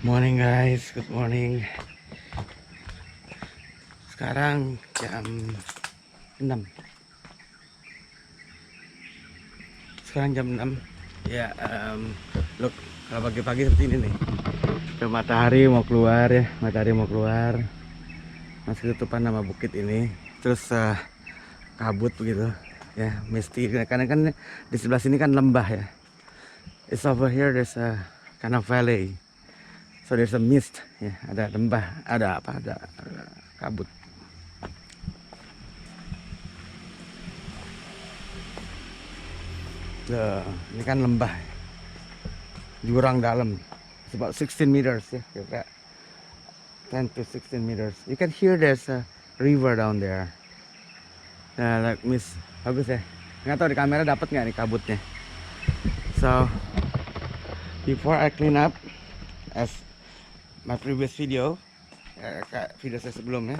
Morning guys, good morning. Sekarang jam 6. Sekarang jam 6. Ya, look, kalau pagi-pagi seperti ini nih. Tuh, matahari mau keluar ya, matahari mau keluar. Masih tutupan nama bukit ini. Terus kabut begitu. Ya, misty. Karena kan di sebelah sini kan lembah ya. It's over here there's a kind of valley. So there's a mist ya, ada lembah, ada apa? Ada kabut. Ini kan lembah, jurang dalam. It's about 16 meters ya, kira 10 to 16 meters. You can hear there's a river down there. Nah, like miss, bagus ya. Nggak tahu di kamera dapat nggak nih kabutnya. So before I clean up, as my previous video, video saya sebelumnya,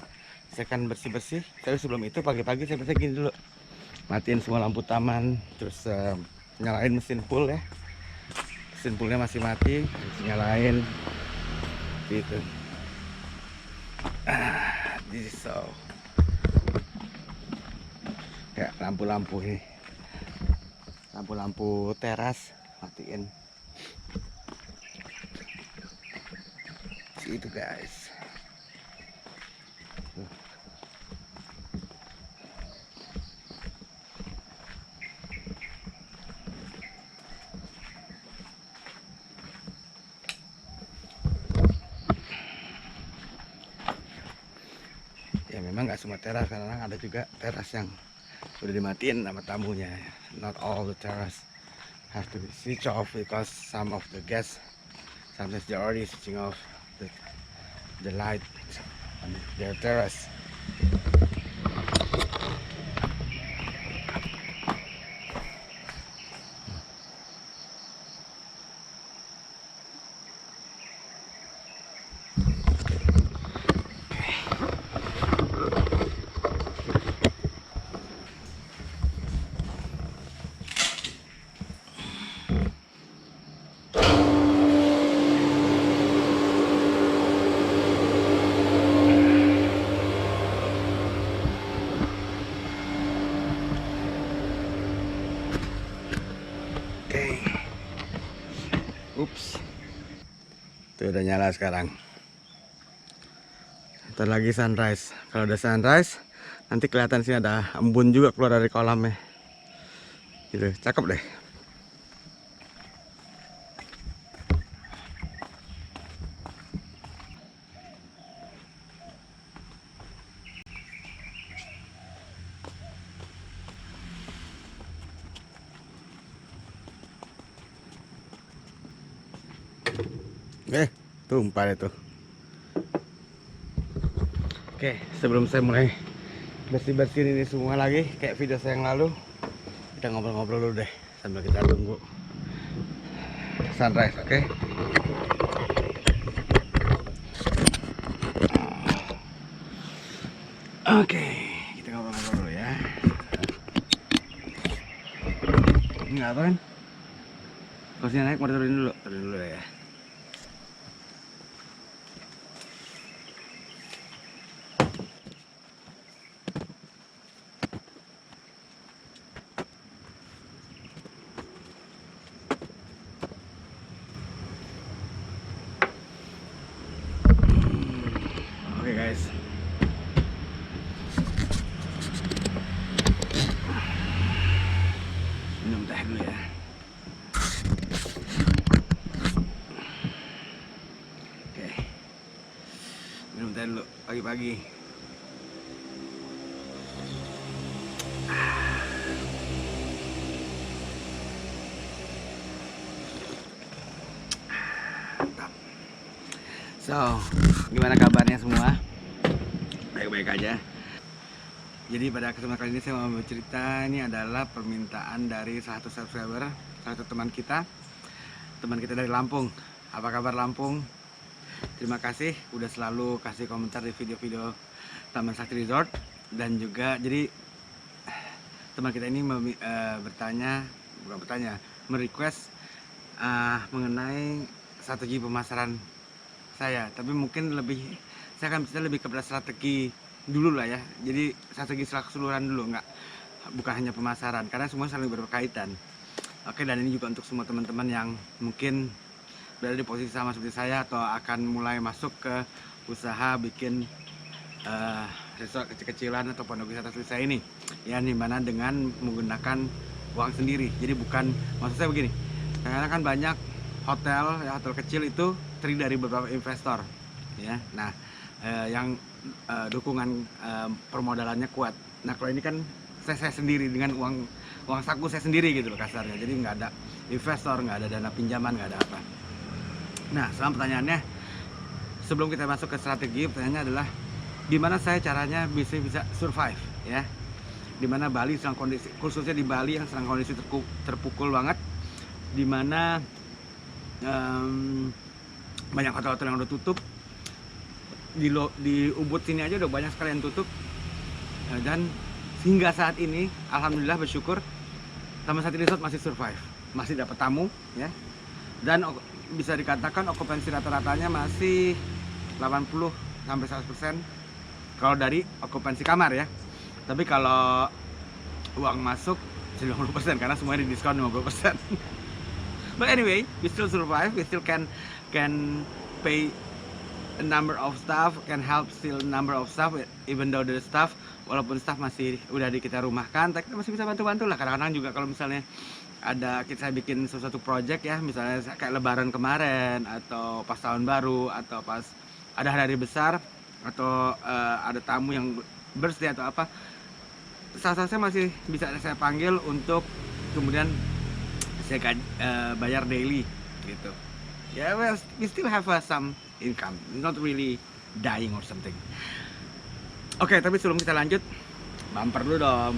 saya akan bersih-bersih. Tapi sebelum itu pagi-pagi saya biasa gini dulu, matiin semua lampu taman, terus nyalain mesin pool ya. Mesin poolnya masih mati, terus nyalain gitu. This is so kayak lampu-lampu ini, lampu-lampu teras matiin. Itu guys. Ya memang nggak semua teras, karena ada juga teras yang udah dimatiin sama tamunya. Not all the terrace have to be switch off because some of the guests sometimes they're already switching off the light on their terrace. Ups, tuh udah nyala sekarang. Ntar lagi sunrise. Kalau udah sunrise, nanti kelihatan sini ada embun juga keluar dari kolamnya. Gitu, cakep deh. Tumpah itu. Oke, sebelum saya mulai bersih-bersihin ini semua lagi kayak video saya yang lalu, kita ngobrol-ngobrol dulu deh sambil kita tunggu sunrise. Oke. Oke, kita ngobrol-ngobrol dulu ya. Ini nggak apa kan? Kursinya naik, mau turunin dulu ya. Oke guys. Minum teh dulu ya. Oke. Minum teh dulu pagi-pagi. So, gimana kabarnya semua? Baik-baik aja. Jadi pada kesempatan kali ini saya mau bercerita. Ini adalah permintaan dari salah satu subscriber, salah satu teman kita dari Lampung. Apa kabar Lampung? Terima kasih udah selalu kasih komentar di video-video Taman Sakti Resort. Dan juga jadi teman kita ini merequest mengenai strategi pemasaran saya, tapi mungkin saya akan bisa lebih kepada strategi dulu lah ya. Jadi strategi secara keseluruhan dulu, bukan hanya pemasaran, karena semua saling berkaitan. Oke, dan ini juga untuk semua teman-teman yang mungkin berada di posisi sama seperti saya atau akan mulai masuk ke usaha bikin resort kecil-kecilan atau pondok wisata seperti saya ini, ya, dimana dengan menggunakan uang sendiri. Jadi bukan, maksud saya begini, karena kan banyak hotel kecil itu terdiri dari beberapa investor, ya. Nah, yang dukungan permodalannya kuat. Nah, kalau ini kan saya sendiri dengan uang saku saya sendiri gitu loh kasarnya. Jadi nggak ada investor, nggak ada dana pinjaman, nggak ada apa. Nah, sekarang pertanyaannya, sebelum kita masuk ke strategi, pertanyaannya adalah gimana saya caranya bisa survive, ya. Dimana Bali sedang kondisi, khususnya di Bali yang sedang kondisi terpukul banget, dimana banyak hotel-hotel yang udah tutup. Di Ubud sini aja udah banyak sekali yang tutup, dan hingga saat ini alhamdulillah bersyukur Tamasati Resort masih survive, masih dapat tamu, ya, dan bisa dikatakan okupansi rata-ratanya masih 80 sampai 100% kalau dari okupansi kamar, ya. Tapi kalau uang masuk 90% karena semuanya di diskon 50%. But anyway, we still survive, we still can pay a number of staff, can help still number of staff, even though the staff, walaupun staff masih udah kita rumahkan, tapi kita masih bisa bantu-bantu lah. Kadang-kadang juga kalau misalnya saya bikin sesuatu project, ya, misalnya kayak lebaran kemarin atau pas tahun baru atau pas ada hari besar atau ada tamu yang birthday atau apa, saya masih bisa saya panggil untuk kemudian saya bayar daily gitu. Yeah, well, we still have some income, not really dying or something. Oke, tapi sebelum kita lanjut, bumper dulu dong.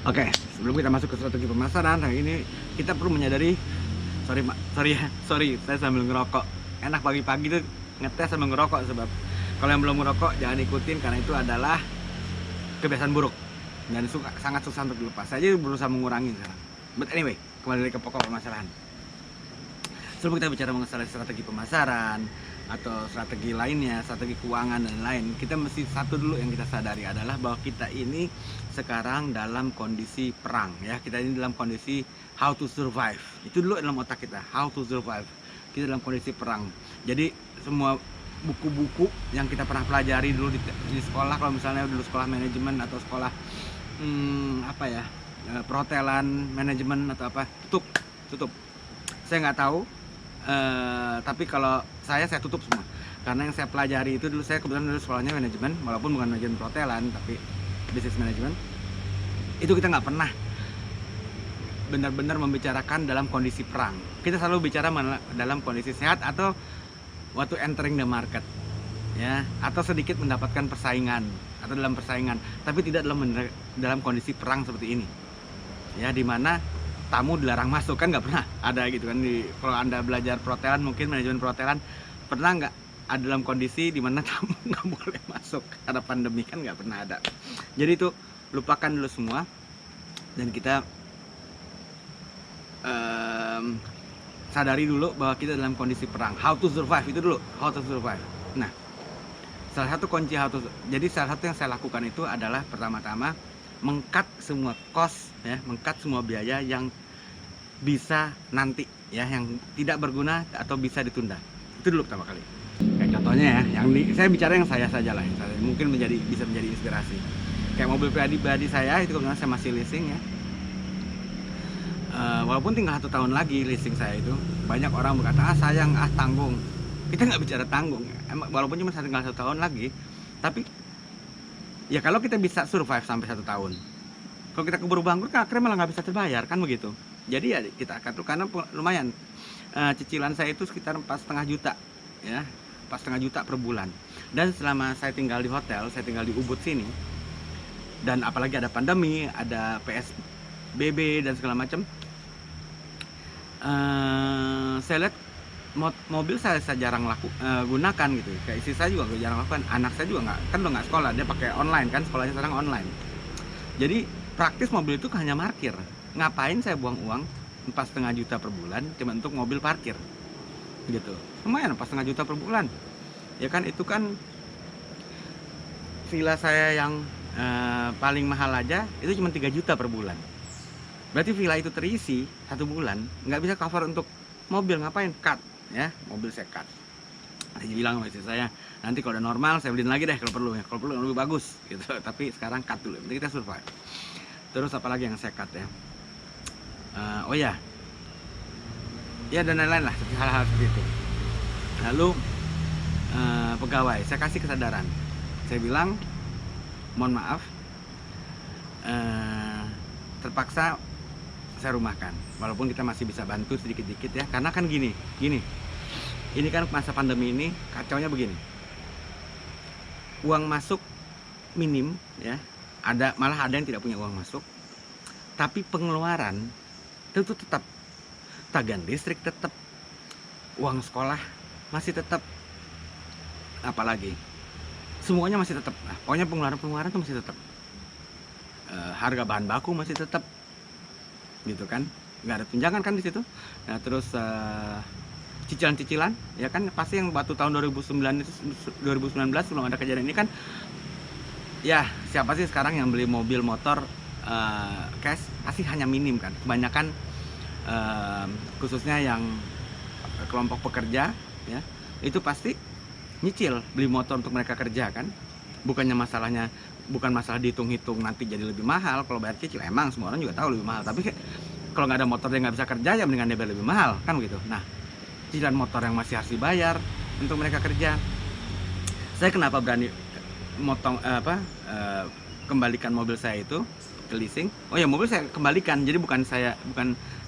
Oke, sebelum kita masuk ke strategi pemasaran, hari ini kita perlu menyadari, sorry, saya sambil ngerokok. Enak pagi-pagi tuh ngetes sambil ngerokok, sebab kalau yang belum ngerokok jangan ikutin karena itu adalah kebiasaan buruk dan sangat susah untuk dilepas. Saya berusaha mengurangi sekarang. But anyway, kembali ke pokok permasalahan. Sebelum kita bicara mengenai strategi pemasaran atau strategi lainnya, strategi keuangan dan lain, kita mesti satu dulu yang kita sadari adalah bahwa kita ini sekarang dalam kondisi perang, ya. Kita ini dalam kondisi how to survive. Itu dulu dalam otak kita, how to survive. Kita dalam kondisi perang. Jadi semua buku-buku yang kita pernah pelajari dulu di sekolah, kalau misalnya dulu sekolah manajemen atau sekolah perhotelan manajemen atau apa, tutup. Saya nggak tahu. Tapi kalau saya tutup semua karena yang saya pelajari itu dulu, saya kebetulan dulu sekolahnya manajemen, walaupun bukan manajemen perhotelan tapi bisnis manajemen. Itu kita nggak pernah benar-benar membicarakan dalam kondisi perang. Kita selalu bicara dalam kondisi sehat atau waktu entering the market, ya, atau sedikit mendapatkan persaingan atau dalam persaingan, tapi tidak dalam kondisi perang seperti ini, ya, dimana tamu dilarang masuk. Kan nggak pernah ada gitu kan. Kalau Anda belajar perhotelan, mungkin manajemen perhotelan, pernah nggak ada dalam kondisi dimana tamu nggak boleh masuk karena pandemi? Kan nggak pernah ada. Jadi itu lupakan dulu semua dan kita sadari dulu bahwa kita dalam kondisi perang. How to survive itu dulu, how to survive. Nah, salah satu kunci jadi salah satu yang saya lakukan itu adalah pertama-tama meng-cut semua cost, ya, meng-cut semua biaya yang bisa nanti, ya, yang tidak berguna atau bisa ditunda. Itu dulu pertama kali. Kayak contohnya, ya, saya bicara yang saya saja lah, yang saya mungkin bisa menjadi inspirasi. Kayak mobil pribadi saya itu kebetulan saya masih leasing, ya. Walaupun tinggal 1 tahun lagi leasing saya itu, banyak orang berkata sayang, tanggung. Kita nggak bicara tanggung, walaupun cuma tinggal 1 tahun lagi, tapi ya kalau kita bisa survive sampai 1 tahun, kalau kita keburu bangkrut kan akhirnya malah nggak bisa terbayar, kan begitu. Jadi ya kita akan tuh, karena lumayan cicilan saya itu sekitar 4,5 juta, ya, 4,5 juta per bulan. Dan selama saya tinggal di hotel, saya tinggal di Ubud sini, dan apalagi ada pandemi, ada PSBB dan segala macam. Saya lihat mobil saya jarang gunakan gitu. Kayak istri saya juga jarang lakukan, anak saya juga nggak sekolah, dia pakai online kan, sekolahnya sekarang online. Jadi praktis mobil itu hanya parkir. Ngapain saya buang uang 4,5 juta per bulan cuma untuk mobil parkir gitu. Lumayan 4,5 juta per bulan ya kan. Itu kan villa saya yang paling mahal aja itu cuma 3 juta per bulan. Berarti villa itu terisi 1 bulan nggak bisa cover untuk mobil. Ngapain cut ya, mobil saya cut. Saya bilang sama istri saya, nanti kalau udah normal saya beliin lagi deh kalau perlu ya, kalau perlu lebih bagus gitu. Tapi sekarang cut dulu, nanti kita survive. Terus apalagi yang saya cut ya, oh ya dan lain-lain lah, hal-hal seperti itu. Lalu pegawai saya kasih kesadaran, saya bilang mohon maaf, terpaksa saya rumahkan, walaupun kita masih bisa bantu sedikit-sedikit ya, karena kan gini, ini kan masa pandemi ini kacaunya begini, uang masuk minim ya, malah ada yang tidak punya uang masuk, tapi pengeluaran itu tetap, tagihan listrik tetap, uang sekolah masih tetap, apalagi semuanya masih tetap. Nah, pokoknya pengeluaran itu masih tetap, harga bahan baku masih tetap gitu kan, nggak ada tunjangan kan di situ. Nah terus cicilan-cicilan ya kan, pasti yang waktu tahun 2019 sebelum ada kejadian ini kan ya, siapa sih sekarang yang beli mobil motor cash pasti hanya minim kan. Kebanyakan khususnya yang kelompok pekerja ya, itu pasti nyicil beli motor untuk mereka kerja kan. Bukan masalah dihitung-hitung nanti jadi lebih mahal kalau bayar cicil. Emang semua orang juga tahu lebih mahal, tapi kalau nggak ada motor dia nggak bisa kerja ya mendingan dia bayar lebih mahal kan gitu. Nah cicilan motor yang masih harus dibayar untuk mereka kerja. Saya kenapa berani kembalikan mobil saya itu ke leasing? Oh ya, mobil saya kembalikan, jadi bukan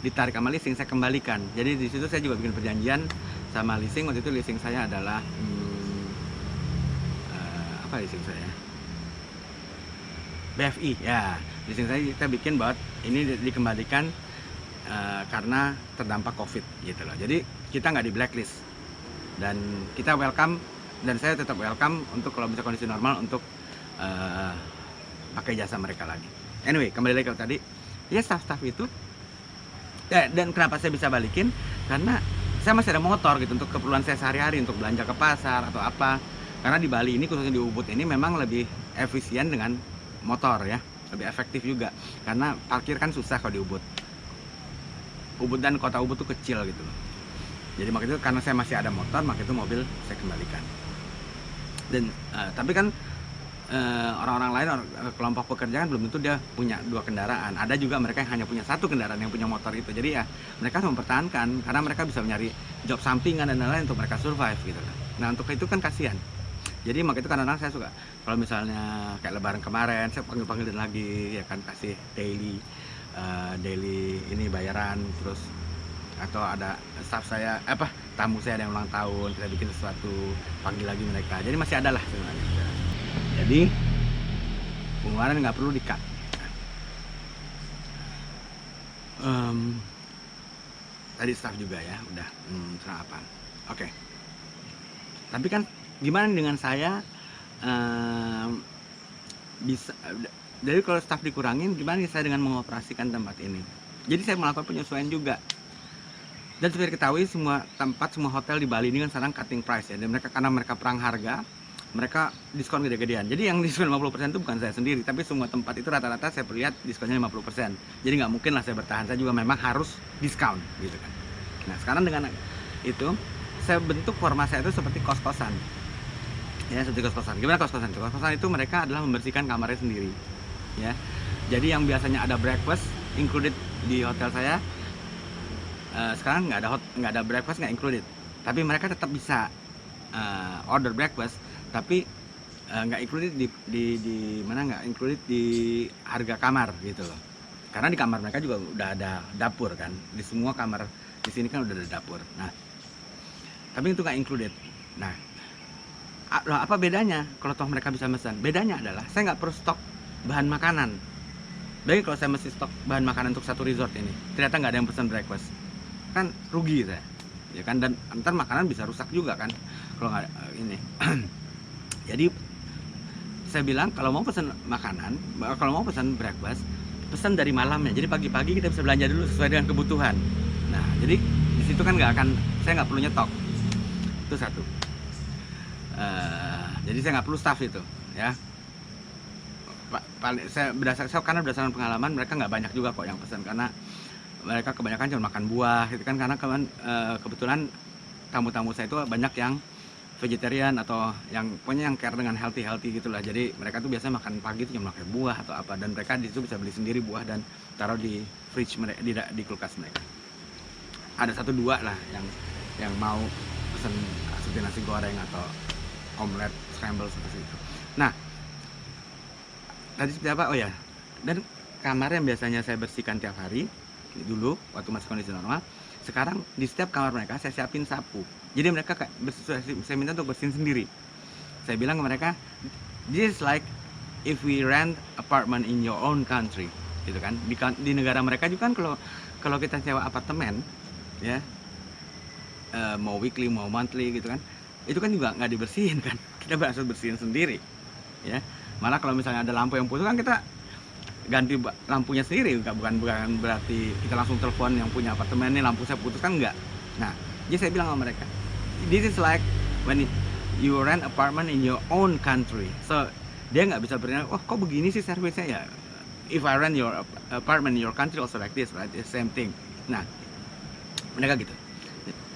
ditarik sama leasing, saya kembalikan. Jadi di situ saya juga bikin perjanjian sama leasing. Waktu itu leasing saya adalah apa leasing saya? BFI ya. Leasing saya kita bikin bahwa ini dikembalikan karena terdampak COVID gitu loh. Jadi kita nggak di blacklist dan kita welcome, dan saya tetap welcome untuk kalau bisa kondisi normal untuk pakai jasa mereka lagi. Anyway, kembali lagi ke tadi ya, staff itu dan kenapa saya bisa balikin, karena saya masih ada motor gitu untuk keperluan saya sehari-hari, untuk belanja ke pasar atau apa. Karena di Bali ini, khususnya di Ubud ini, memang lebih efisien dengan motor ya, lebih efektif juga, karena parkir kan susah kalau di Ubud dan kota Ubud tuh kecil gitu loh. Jadi makanya itu, karena saya masih ada motor, maka itu mobil saya kembalikan. Dan tapi kan orang-orang lain, kelompok pekerja kan belum tentu dia punya 2 kendaraan. Ada juga mereka yang hanya punya 1 kendaraan yang punya motor itu. Jadi ya mereka harus mempertahankan, karena mereka bisa mencari job sampingan dan lain-lain untuk mereka survive gitu. Nah untuk itu kan kasihan. Jadi makanya itu kadang-kadang saya suka, kalau misalnya kayak lebaran kemarin saya panggil lagi ya kan, kasih daily ini bayaran. Terus atau ada staff saya tamu saya ada yang ulang tahun, kita bikin sesuatu, panggil lagi mereka. Jadi masih ada lah sebenarnya. Jadi pengeluaran nggak perlu di-cut. Tadi staff juga ya udah sarapan. Oke. Tapi kan gimana dengan saya bisa, jadi kalau staff dikurangin, gimana saya dengan mengoperasikan tempat ini? Jadi saya melakukan penyesuaian juga. Dan seperti diketahui, semua hotel di Bali ini kan sekarang cutting price ya. Dan karena mereka perang harga, mereka diskon gede-gedean. Jadi yang diskon 50% itu bukan saya sendiri, tapi semua tempat itu rata-rata saya perlihat diskonnya 50%. Jadi nggak mungkin lah saya bertahan, saya juga memang harus diskon gitu kan. Nah sekarang dengan itu, saya bentuk format saya itu seperti kos-kosan. Ya, seperti kos-kosan. Gimana kos-kosan? Kos-kosan itu mereka adalah membersihkan kamarnya sendiri. Ya. Jadi yang biasanya ada breakfast included di hotel saya, sekarang nggak ada breakfast, nggak included. Tapi mereka tetap bisa order breakfast, tapi nggak included di mana, nggak included di harga kamar gitu loh. Karena di kamar mereka juga udah ada dapur kan. Di semua kamar di sini kan udah ada dapur. Nah, tapi itu nggak included. Nah, apa bedanya kalau toh mereka bisa pesan? Bedanya adalah saya nggak perlu stok bahan makanan. Baik kalau saya mesti stok bahan makanan untuk satu resort ini, ternyata nggak ada yang pesan breakfast, kan rugi saya, ya kan, dan ntar makanan bisa rusak juga kan kalau nggak ini. Jadi saya bilang kalau mau pesan makanan, kalau mau pesan breakfast, pesan dari malamnya. Jadi pagi-pagi kita bisa belanja dulu sesuai dengan kebutuhan. Nah, jadi di situ kan saya nggak perlu nyetok. Itu satu. Jadi saya nggak perlu staff itu, ya. Karena berdasarkan pengalaman mereka nggak banyak juga kok yang pesan, karena mereka kebanyakan cuma makan buah gitu kan, karena kebetulan tamu-tamu saya itu banyak yang vegetarian atau yang pokoknya yang care dengan healthy gitulah. Jadi mereka tuh biasanya makan pagi itu cuma pakai buah atau apa, dan mereka di situ bisa beli sendiri buah dan taruh di fridge mereka, di kulkas mereka. Ada 1-2 lah yang mau pesan seperti nasi goreng atau omelet scramble seperti itu. Nah, tadi seperti apa? Oh ya, dan kamar yang biasanya saya bersihkan tiap hari dulu waktu masih kondisi normal, sekarang di setiap kamar mereka saya siapin sapu. Jadi mereka saya minta untuk bersihin sendiri. Saya bilang ke mereka, this is like if we rent apartment in your own country, gitu kan. Di negara mereka juga kan kalau kita sewa apartemen, ya, mau weekly mau monthly gitu kan, itu kan juga nggak dibersihin kan, kita harus bersihin sendiri, ya. Malah kalau misalnya ada lampu yang putus kan kita ganti lampunya sendiri, bukan berarti kita langsung telepon yang punya apartemen, ini lampu saya putus, kan enggak. Nah, jadi saya bilang sama mereka, this is like when you rent apartment in your own country. So dia nggak bisa bertanya, oh kok begini sih servisnya, ya. If I rent your apartment in your country also like this, right? It's same thing. Nah, mereka gitu.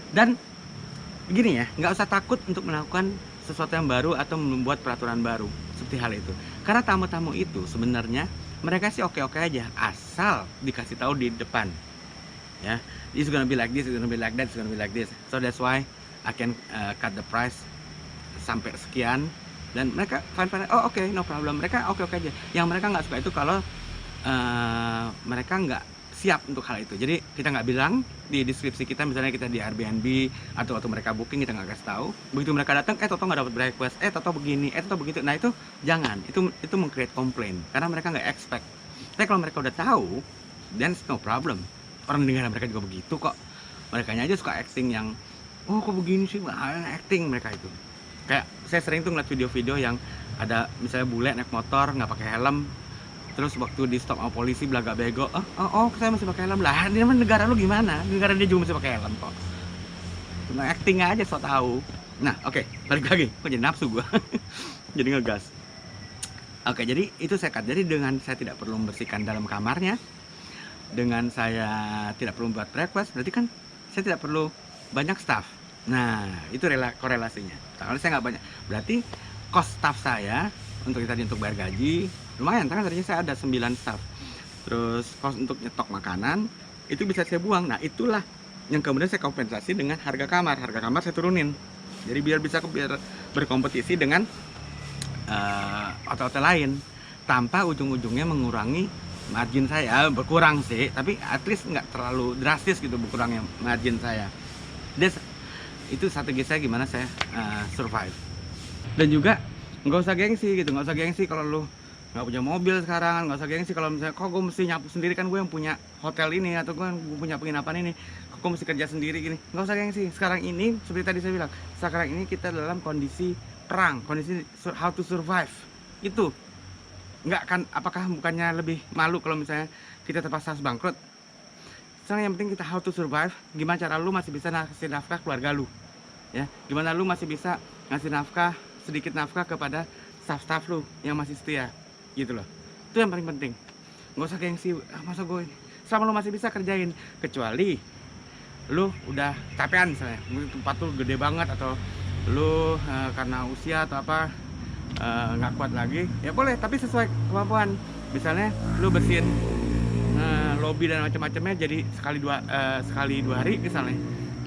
Dan gini ya, nggak usah takut untuk melakukan sesuatu yang baru atau membuat peraturan baru seperti hal itu, karena tamu-tamu itu sebenarnya mereka sih oke-oke aja asal dikasih tahu di depan, ya, it's gonna be like this, it's gonna be like that, it's gonna be like this, so that's why I can cut the price sampai sekian, dan mereka fine, oh oke, no problem, mereka oke-oke aja. Yang mereka nggak suka itu kalau mereka nggak siap untuk hal itu. Jadi kita nggak bilang di deskripsi kita, misalnya kita di Airbnb atau waktu mereka booking kita nggak kasih tahu. Begitu mereka datang, toto nggak dapat breakfast, toto begini, toto begitu. Nah itu jangan, itu meng-create complaint karena mereka nggak expect. Tapi kalau mereka udah tahu, then no problem. Orang di negara mereka juga begitu kok. Mereka aja suka acting yang, oh kok begini sih, acting mereka itu. Kayak saya sering tuh ngeliat video-video yang ada misalnya bule naik motor nggak pakai helm, terus waktu di stop sama polisi belaga bego, oh saya masih pakai helm lah. Ini negara lu gimana? Negara dia juga masih pakai helm kok. Cuma acting aja, so tahu. Nah, oke, balik lagi. Kok jadi nafsu gua. Jadi ngegas. Oke, jadi itu saya cut. Jadi dengan saya tidak perlu membersihkan dalam kamarnya, dengan saya tidak perlu buat breakfast, berarti kan saya tidak perlu banyak staff. Nah, itu korelasinya. Kalau saya nggak banyak, berarti cost staff saya untuk bayar gaji lumayan, karena tadinya saya ada 9 staff. Terus cost untuk nyetok makanan itu bisa saya buang. Nah, itulah yang kemudian saya kompensasi dengan harga kamar. Harga kamar saya turunin. Jadi biar berkompetisi dengan hotel-hotel lain tanpa ujung-ujungnya mengurangi margin saya. Berkurang sih, tapi at least nggak terlalu drastis gitu berkurangnya margin saya. Itu strategi saya gimana saya survive. Dan juga nggak usah gengsi gitu, nggak usah gengsi kalau lu nggak punya mobil sekarang, nggak usah gengsi kalau misalnya kok gue mesti nyapu sendiri, kan gue yang punya hotel ini atau gue punya penginapan ini, kok gue mesti kerja sendiri gini. Nggak usah gengsi. Sekarang ini seperti tadi saya bilang, sekarang ini kita dalam kondisi perang, kondisi how to survive. Itu nggak kan, apakah bukannya lebih malu kalau misalnya kita terpaksa harus bangkrut? Sekarang yang penting kita how to survive, gimana cara lu masih bisa ngasih nafkah keluarga lu, ya, gimana lu masih bisa ngasih nafkah, sedikit nafkah kepada staff-staff lu yang masih setia, gitu loh. Itu yang paling penting. Nggak usah gengsi, masa gue ini, selama lu masih bisa kerjain, kecuali lu udah capean misalnya, tempat lu gede banget, atau lu karena usia atau apa nggak kuat lagi, ya boleh, tapi sesuai kemampuan. Misalnya lu bersihin lobby dan macam-macamnya, jadi sekali dua hari misalnya,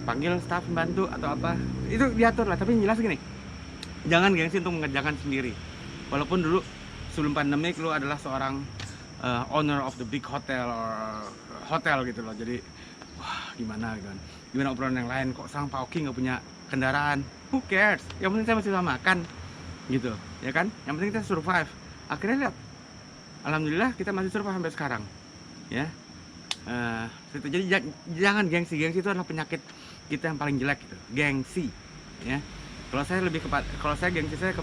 panggil staff membantu atau apa, itu diatur lah. Tapi jelas gini, jangan gengsi untuk mengerjakan sendiri. Walaupun dulu sebelum pandemi lu adalah seorang owner of the big hotel or hotel gitu loh, jadi wah gimana gitu kan, gimana obrolan yang lain, kok sang Pak Oki nggak punya kendaraan, who cares, yang penting saya masih bisa makan gitu, ya kan, yang penting kita survive. Akhirnya lihat alhamdulillah kita masih survive sampai sekarang ya. Jadi jangan gengsi itu adalah penyakit kita yang paling jelek gitu, gengsi ya. Kalau saya gengsi saya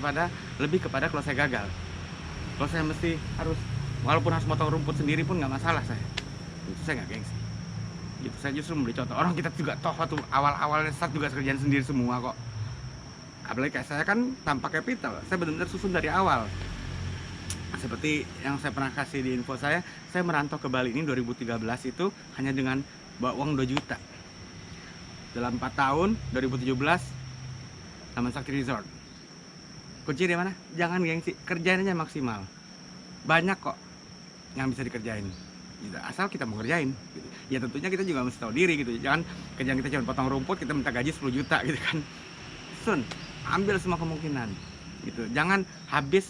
lebih kepada kalau saya gagal, kalau saya mesti walaupun harus motong rumput sendiri pun nggak masalah, itu saya nggak gengsi gitu. Saya justru memberi contoh, orang kita juga toh waktu awal-awalnya start juga kerjaan sendiri semua kok. Apalagi kayak saya kan tanpa capital, saya benar-benar susun dari awal. Seperti yang saya pernah kasih di info saya merantau ke Bali ini 2013 itu hanya dengan bawa uang 2 juta. Dalam 4 tahun, 2017 Taman Sakti Resort. Kunci di mana? Jangan gengsi, kerjain aja maksimal. Banyak kok yang bisa dikerjain gitu, asal kita mau kerjain gitu. Ya tentunya kita juga mesti tahu diri gitu, jangan kerjaan kita cuma potong rumput kita minta gaji 10 juta gitu kan. Ambil semua kemungkinan gitu, jangan habis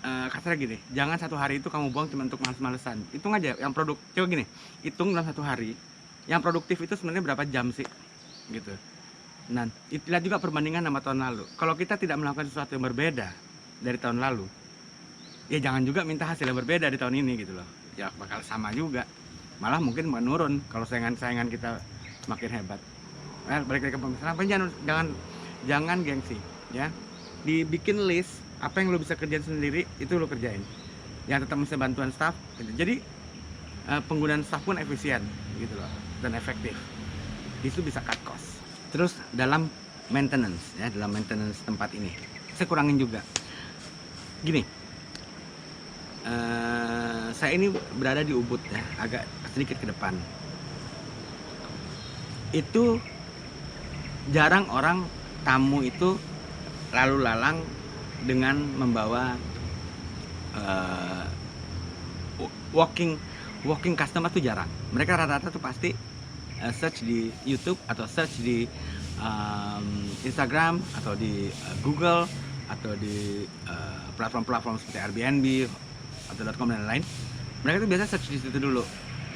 kasarnya gini, jangan satu hari itu kamu buang cuma untuk males-malesan. Hitung aja yang coba gini, hitung dalam satu hari yang produktif itu sebenarnya berapa jam sih gitu. Nah, lihat juga perbandingan sama tahun lalu. Kalau kita tidak melakukan sesuatu yang berbeda dari tahun lalu, ya jangan juga minta hasil yang berbeda di tahun ini gitu loh. Ya bakal sama juga, malah mungkin menurun kalau saingan kita makin hebat. Balik lagi ke pemisahan, jangan gengsi ya. Dibikin list apa yang lo bisa kerjain sendiri, itu lo kerjain. Yang tetap bisa bantuan staff gitu. Jadi penggunaan staff pun efisien gitu loh dan efektif. Itu bisa cut cost. Terus dalam maintenance ya, dalam maintenance tempat ini saya kurangin juga gini. Saya ini berada di Ubud ya, agak sedikit ke depan. Itu jarang orang tamu itu lalu lalang dengan membawa walking customer tuh jarang. Mereka rata-rata tuh pasti search di YouTube atau search di Instagram atau di Google atau di platform-platform seperti Airbnb atau .com dan lain-lain. Mereka tuh biasa search di situ dulu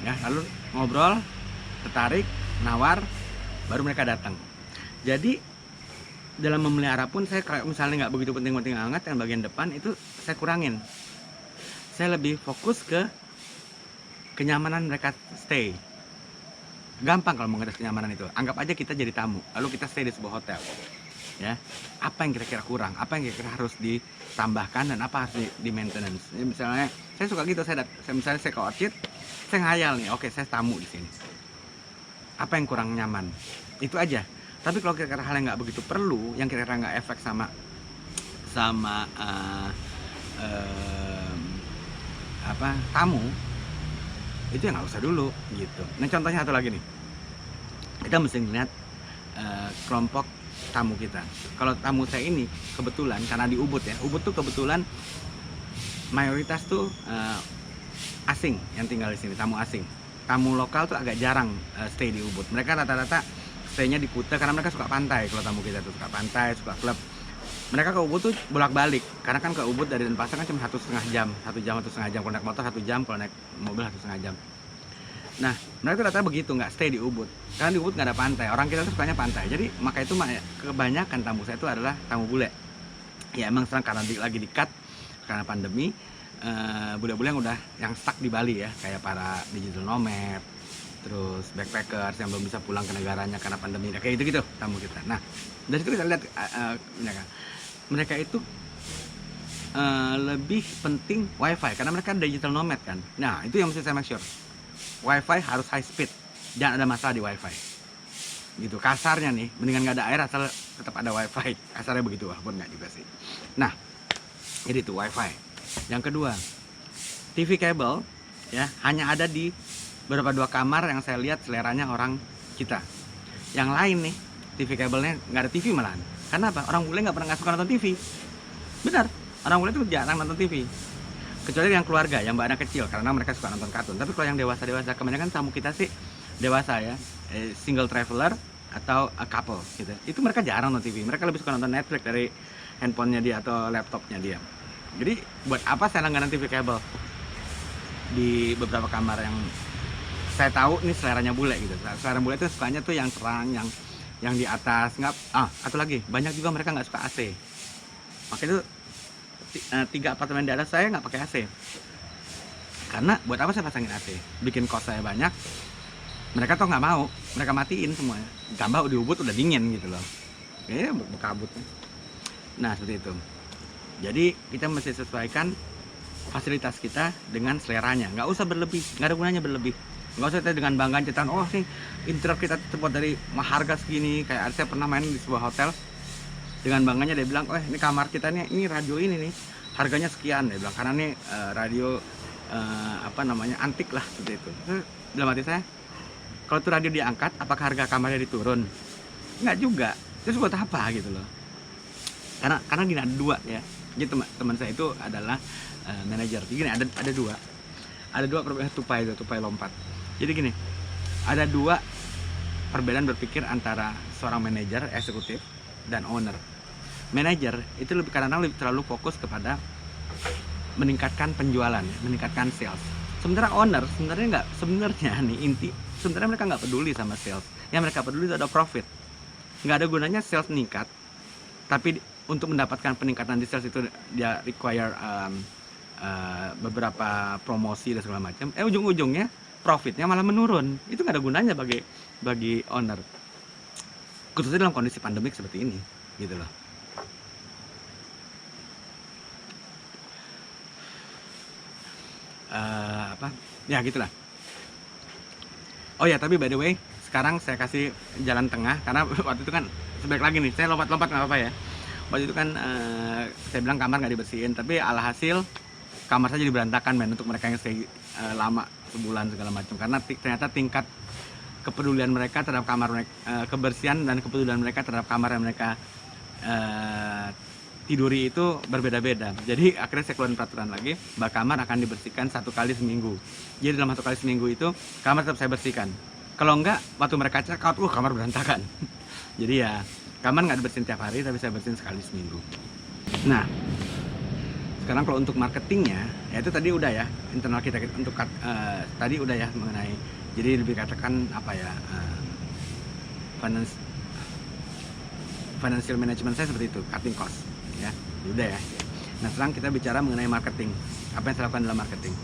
ya, lalu ngobrol, tertarik, nawar, baru mereka datang. Jadi dalam memelihara pun saya misalnya nggak begitu penting-penting banget yang bagian depan itu saya kurangin. Saya lebih fokus ke kenyamanan mereka stay. Gampang kalau mengetes kenyamanan itu. Anggap aja kita jadi tamu, lalu kita stay di sebuah hotel. Ya, apa yang kira-kira kurang, apa yang kira-kira harus ditambahkan dan apa harus di maintenance. Ya, misalnya saya suka gitu, misalnya saya ke Orchid, saya ngayal nih, oke saya tamu di sini. Apa yang kurang nyaman? Itu aja. Tapi kalau kira-kira hal yang nggak begitu perlu, yang kira-kira nggak efek sama tamu, itu yang nggak usah dulu gitu. Nah contohnya satu lagi nih, kita mesti lihat kelompok tamu kita. Kalau tamu saya ini kebetulan karena di Ubud ya, Ubud tuh kebetulan mayoritas tuh asing yang tinggal di sini, tamu asing. Tamu lokal tuh agak jarang stay di Ubud. Mereka rata-rata stay-nya di Kuta karena mereka suka pantai. Kalau tamu kita tuh suka pantai, suka klub. Mereka ke Ubud tuh bolak-balik. Karena kan ke Ubud dari Denpasar kan cuma 1,5 jam. 1 jam atau setengah jam. Kalau naik motor 1 jam, kalau naik mobil 1,5 jam. Nah, mereka tuh rata-rata begitu, nggak stay di Ubud. Karena di Ubud nggak ada pantai. Orang kita tuh sukanya pantai. Jadi maka itu kebanyakan tamu saya itu adalah tamu bule. Ya emang sekarang karena lagi di-cut karena pandemi, bule-bule yang stuck di Bali ya, kayak para digital nomad, terus backpackers yang belum bisa pulang ke negaranya karena pandemi, kayak gitu-gitu tamu kita. Nah, dari situ kita lihat mereka itu lebih penting wifi karena mereka digital nomad kan. Nah, itu yang mesti saya make sure. Wifi harus high speed, jangan ada masalah di wifi. Gitu, kasarnya nih, mendingan nggak ada air asal tetap ada wifi. Kasarnya begitu, walaupun nggak juga sih. Nah, jadi itu wifi. Yang kedua, TV kabel ya hanya ada di beberapa 2 kamar yang saya lihat seleranya orang kita. Yang lain nih, TV kabelnya nggak ada TV malahan. Karena apa? Orang bule nggak suka nonton TV. Benar, orang bule itu jarang nonton TV. Kecuali yang keluarga, yang anak kecil, karena mereka suka nonton kartun. Tapi kalau yang dewasa, kebanyakan tamu kita sih dewasa ya, single traveler atau a couple gitu. Itu mereka jarang nonton TV. Mereka lebih suka nonton Netflix dari handphonenya dia atau laptopnya dia. Jadi buat apa saya langganan TV kabel di beberapa kamar yang saya tahu ini seleranya bule gitu. Selera bule itu sukanya tuh yang terang, yang di atas, atau lagi banyak juga mereka nggak suka AC. Makanya itu 3 apartemen di atas saya nggak pakai AC. Karena buat apa saya pasangin AC? Bikin kos saya banyak. Mereka tuh nggak mau, mereka matiin semuanya. Tambah di Ubud udah dingin gitu loh. Kayaknya berkabut. Nah seperti itu. Jadi kita mesti sesuaikan fasilitas kita dengan seleranya. Nggak usah berlebih, nggak ada gunanya berlebih. Nggak usah kita dengan bangga cerita, oh sih interior kita terbuat dari harga segini. Kayak saya pernah main di sebuah hotel, dengan bangganya dia bilang, oh ini kamar kita nih, ini radio ini nih harganya sekian, dia bilang, karena nih radio apa namanya, antik lah seperti itu. Dalam hati saya, kalau tuh radio diangkat, apakah harga kamarnya diturun? Nggak juga. Terus buat apa gitu loh? Karena gini, ada dua ya. Jadi teman saya itu adalah manajer. Jadi gini, ada dua perbedaan, tupai lompat. Jadi gini, ada dua perbedaan berpikir antara seorang manajer eksekutif dan owner. Manajer itu kadang-kadang lebih terlalu fokus kepada meningkatkan penjualan, meningkatkan sales. Sementara owner sebenarnya nih inti, sebenarnya mereka nggak peduli sama sales. Yang mereka peduli itu ada profit. Nggak ada gunanya sales meningkat, tapi untuk mendapatkan peningkatan di sales itu dia require beberapa promosi dan segala macam. Ujung-ujungnya profitnya malah menurun. Itu nggak ada gunanya bagi owner. Khususnya dalam kondisi pandemik seperti ini, gitu loh. Apa ya gitulah. Oh ya, tapi by the way sekarang saya kasih jalan tengah, karena waktu itu kan sebalik lagi nih, saya lompat-lompat nggak apa-apa ya. Waktu itu kan saya bilang kamar nggak dibersihin, tapi alhasil kamar saya jadi berantakan, men, untuk mereka yang stay lama sebulan segala macam, karena ternyata tingkat kepedulian mereka terhadap kamar mereka, kebersihan dan kepedulian mereka terhadap kamar yang mereka tiduri itu berbeda-beda. Jadi akhirnya saya keluarin peraturan lagi bahwa kamar akan dibersihkan 1 kali seminggu. Jadi dalam 1 kali seminggu itu kamar tetap saya bersihkan. Kalau enggak, waktu mereka check out, kamar berantakan. Jadi ya kamar nggak dibersihin tiap hari, tapi saya bersihin sekali seminggu. Nah sekarang kalau untuk marketingnya, ya itu tadi udah ya, internal kita untuk tadi udah ya mengenai, jadi lebih katakan apa ya, financial management saya seperti itu, cutting cost. Ya, udah ya. Nah sekarang kita bicara mengenai marketing. Apa yang saya lakukan dalam marketing?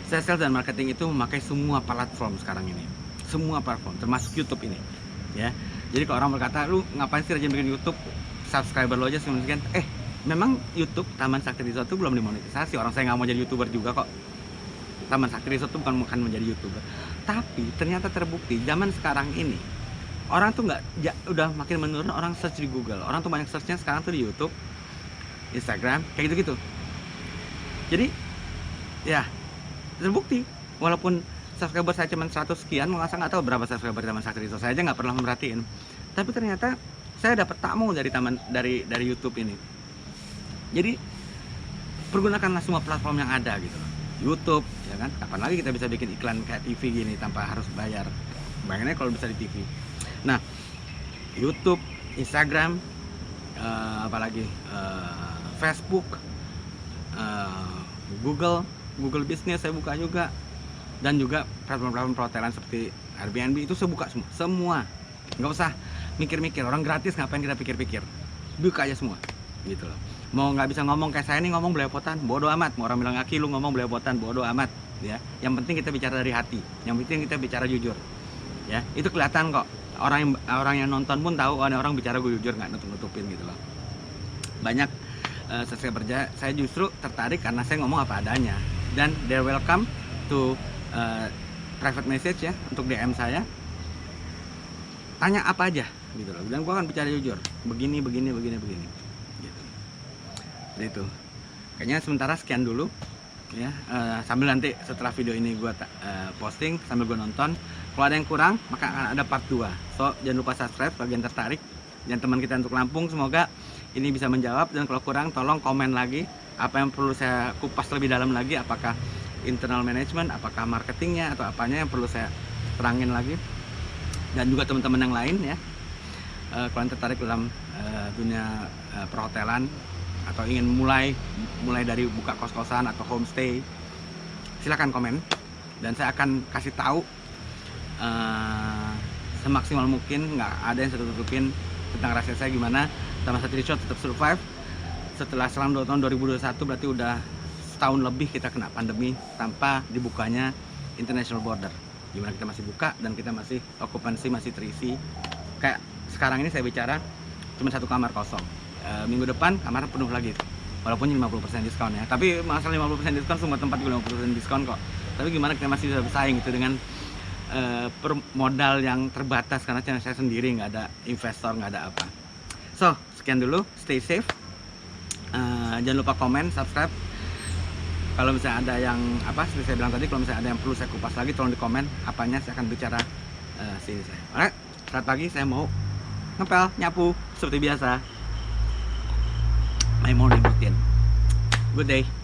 Saya sales dan marketing itu memakai semua platform sekarang ini, semua platform termasuk YouTube ini ya. Jadi kalau orang berkata, lu ngapain sih rajin bikin YouTube, subscriber lo aja sekian, memang YouTube Taman Sakti Resort itu belum dimonetisasi. Orang saya nggak mau jadi YouTuber juga kok. Taman Sakti Resort itu bukan menjadi YouTuber, tapi ternyata terbukti zaman sekarang ini orang tuh udah makin menurun orang search di Google. Orang tuh banyak searchnya sekarang tuh di YouTube, Instagram, kayak gitu-gitu. Jadi ya terbukti, walaupun subscriber saya cuma 100 sekian, saya nggak tahu berapa subscriber Taman Sakti Resort, saya aja nggak pernah merhatiin. Tapi ternyata saya dapat tamu dari YouTube ini. Jadi pergunakanlah semua platform yang ada gitu. YouTube, ya kan? Kapan lagi kita bisa bikin iklan kayak TV gini tanpa harus bayar? Bayangannya kalau bisa di TV. Nah, YouTube, Instagram, apalagi Facebook, Google Business saya buka juga, dan juga platform-platform perhotelan seperti Airbnb itu saya buka semua. Nggak usah mikir-mikir, orang gratis ngapain kita pikir-pikir, buka aja semua, gitu loh. Mau nggak bisa ngomong kayak saya nih, ngomong belepotan, bodoh amat. Mau orang bilang aki lu ngomong belepotan, bodoh amat, ya. Yang penting kita bicara dari hati, yang penting kita bicara jujur, ya. Itu kelihatan kok. Orang yang nonton pun tahu, orang bicara gue jujur, nggak nutup-nutupin gitu loh. Banyak subscriber saya justru tertarik karena saya ngomong apa adanya, dan they're welcome to private message ya, untuk DM saya, tanya apa aja gitu loh, dan gue akan bicara jujur, begini gitu. Jadi itu kayaknya sementara sekian dulu ya, sambil nanti setelah video ini gue posting sambil gue nonton, kalau ada yang kurang maka akan ada part 2. So jangan lupa subscribe bagi yang tertarik, dan teman kita untuk Lampung, semoga ini bisa menjawab. Dan kalau kurang tolong komen lagi apa yang perlu saya kupas lebih dalam lagi, apakah internal management, apakah marketingnya, atau apanya yang perlu saya terangin lagi. Dan juga teman-teman yang lain ya, kalian tertarik dalam dunia perhotelan atau ingin mulai dari buka kos-kosan atau homestay, silakan komen dan saya akan kasih tahu semaksimal mungkin. Nggak ada yang saya tutupin tentang rahasia saya gimana Taman Sakti Resort tetap survive setelah selang tahun 2021 berarti udah setahun lebih kita kena pandemi tanpa dibukanya international border. Gimana kita masih buka dan kita masih okupansi masih terisi. Kayak sekarang ini saya bicara cuma satu kamar kosong. Minggu depan kamar penuh lagi. Walaupun 50% diskon ya. Tapi masalah 50% diskon semua tempat juga 50% diskon kok. Tapi gimana kita masih bisa bersaing gitu dengan modal yang terbatas karena channel saya sendiri, nggak ada investor, nggak ada apa. So, sekian dulu, stay safe. Jangan lupa komen, subscribe. Kalau misalnya ada yang apa seperti saya bilang tadi, kalau misalnya ada yang perlu saya kupas lagi, tolong di komen apanya, saya akan bicara sini saya. Alright, selamat pagi, saya mau ngepel, nyapu seperti biasa. My morning routine. Good day.